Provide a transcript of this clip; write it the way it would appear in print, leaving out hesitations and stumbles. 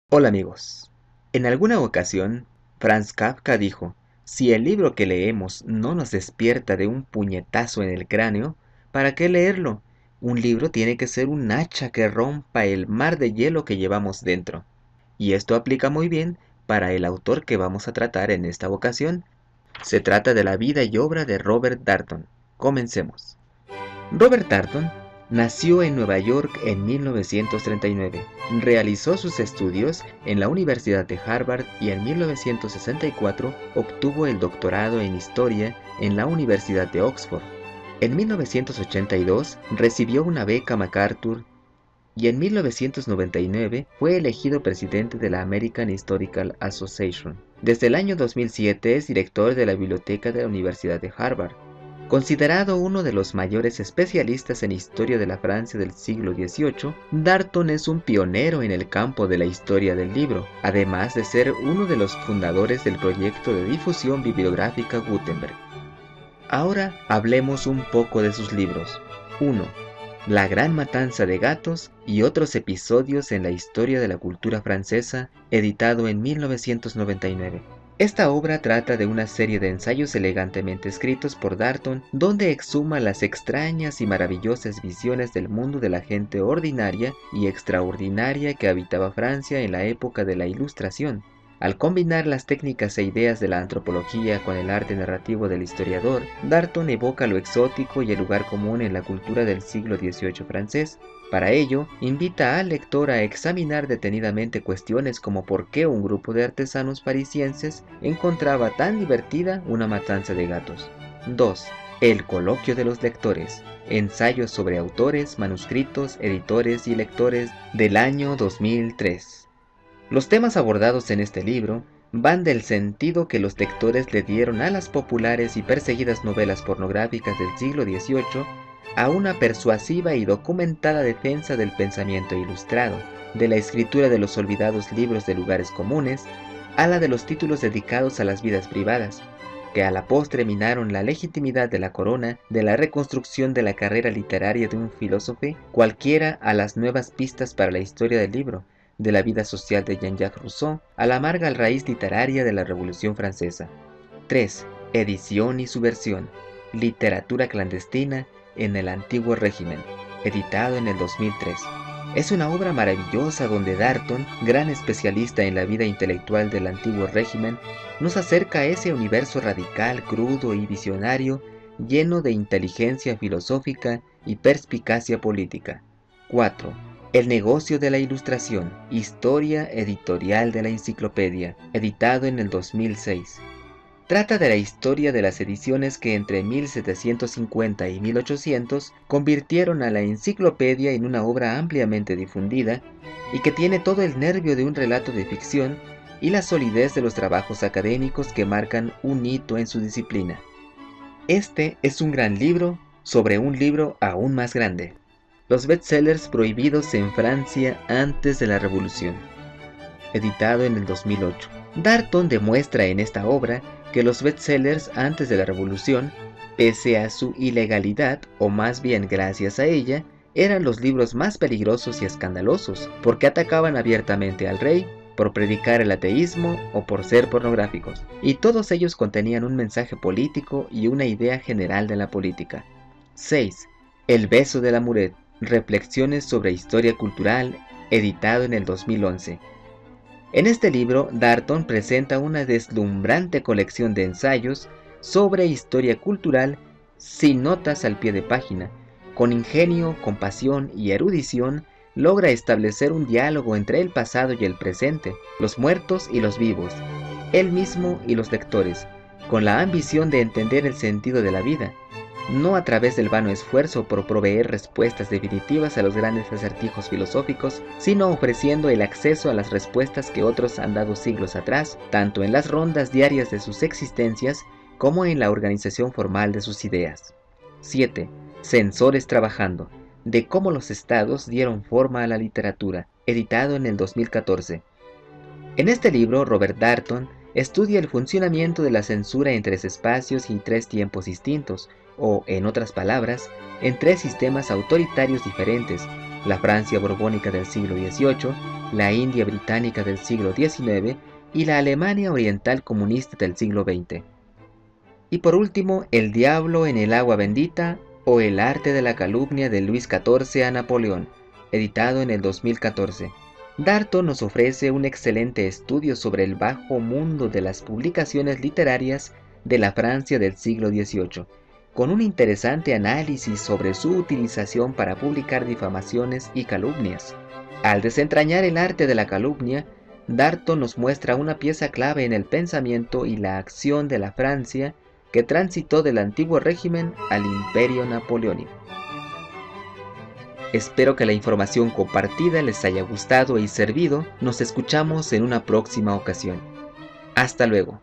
Hola amigos. En alguna ocasión, Franz Kafka dijo, si el libro que leemos no nos despierta de un puñetazo en el cráneo, ¿para qué leerlo? Un libro tiene que ser un hacha que rompa el mar de hielo que llevamos dentro. Y esto aplica muy bien para el autor que vamos a tratar en esta ocasión. Se trata de la vida y obra de Robert Darnton. Comencemos. Robert Darnton nació en Nueva York en 1939. Realizó sus estudios en la Universidad de Harvard y en 1964 obtuvo el doctorado en Historia en la Universidad de Oxford. En 1982 recibió una beca MacArthur y en 1999 fue elegido presidente de la American Historical Association. Desde el año 2007 es director de la biblioteca de la Universidad de Harvard. Considerado uno de los mayores especialistas en historia de la Francia del siglo XVIII, Darnton es un pionero en el campo de la historia del libro, además de ser uno de los fundadores del proyecto de difusión bibliográfica Gutenberg. Ahora hablemos un poco de sus libros. 1. La gran matanza de gatos y otros episodios en la historia de la cultura francesa, editado en 1999. Esta obra trata de una serie de ensayos elegantemente escritos por Darnton, donde exhuma las extrañas y maravillosas visiones del mundo de la gente ordinaria y extraordinaria que habitaba Francia en la época de la Ilustración. Al combinar las técnicas e ideas de la antropología con el arte narrativo del historiador, Darnton evoca lo exótico y el lugar común en la cultura del siglo XVIII francés. Para ello, invita al lector a examinar detenidamente cuestiones como por qué un grupo de artesanos parisienses encontraba tan divertida una matanza de gatos. 2. El coloquio de los lectores. Ensayos sobre autores, manuscritos, editores y lectores del año 2003. Los temas abordados en este libro van del sentido que los lectores le dieron a las populares y perseguidas novelas pornográficas del siglo XVIII a una persuasiva y documentada defensa del pensamiento ilustrado, de la escritura de los olvidados libros de lugares comunes, a la de los títulos dedicados a las vidas privadas, que a la postre minaron la legitimidad de la corona, de la reconstrucción de la carrera literaria de un filósofo cualquiera, a las nuevas pistas para la historia del libro, de la vida social de Jean-Jacques Rousseau, a la amarga raíz literaria de la Revolución Francesa. 3. Edición y subversión. Literatura clandestina en el antiguo régimen, editado en el 2003. Es una obra maravillosa donde Darnton, gran especialista en la vida intelectual del antiguo régimen, nos acerca a ese universo radical, crudo y visionario, lleno de inteligencia filosófica y perspicacia política. 4. El negocio de la ilustración, historia editorial de la enciclopedia, editado en el 2006. Trata de la historia de las ediciones que entre 1750 y 1800 convirtieron a la enciclopedia en una obra ampliamente difundida y que tiene todo el nervio de un relato de ficción y la solidez de los trabajos académicos que marcan un hito en su disciplina. Este es un gran libro sobre un libro aún más grande. Los bestsellers prohibidos en Francia antes de la Revolución, editado en el 2008. Darnton demuestra en esta obra que los bestsellers antes de la Revolución, pese a su ilegalidad, o más bien gracias a ella, eran los libros más peligrosos y escandalosos, porque atacaban abiertamente al rey, por predicar el ateísmo o por ser pornográficos, y todos ellos contenían un mensaje político y una idea general de la política. 6. El beso de la Muret. Reflexiones sobre historia cultural, editado en el 2011. En este libro, Darnton presenta una deslumbrante colección de ensayos sobre historia cultural sin notas al pie de página. Con ingenio, compasión y erudición, logra establecer un diálogo entre el pasado y el presente, los muertos y los vivos, él mismo y los lectores, con la ambición de entender el sentido de la vida, no a través del vano esfuerzo por proveer respuestas definitivas a los grandes acertijos filosóficos, sino ofreciendo el acceso a las respuestas que otros han dado siglos atrás, tanto en las rondas diarias de sus existencias como en la organización formal de sus ideas. 7. Censores trabajando, de cómo los estados dieron forma a la literatura, editado en el 2014. En este libro, Robert Darnton estudia el funcionamiento de la censura en 3 espacios y 3 tiempos distintos, o, en otras palabras, en 3 sistemas autoritarios diferentes, la Francia borbónica del siglo XVIII, la India británica del siglo XIX y la Alemania oriental comunista del siglo XX. Y por último, El diablo en el agua bendita o El arte de la calumnia de Luis XIV a Napoleón, editado en el 2014. Darton nos ofrece un excelente estudio sobre el bajo mundo de las publicaciones literarias de la Francia del siglo XVIII, con un interesante análisis sobre su utilización para publicar difamaciones y calumnias. Al desentrañar el arte de la calumnia, Darton nos muestra una pieza clave en el pensamiento y la acción de la Francia que transitó del antiguo régimen al imperio napoleónico. Espero que la información compartida les haya gustado y servido. Nos escuchamos en una próxima ocasión. Hasta luego.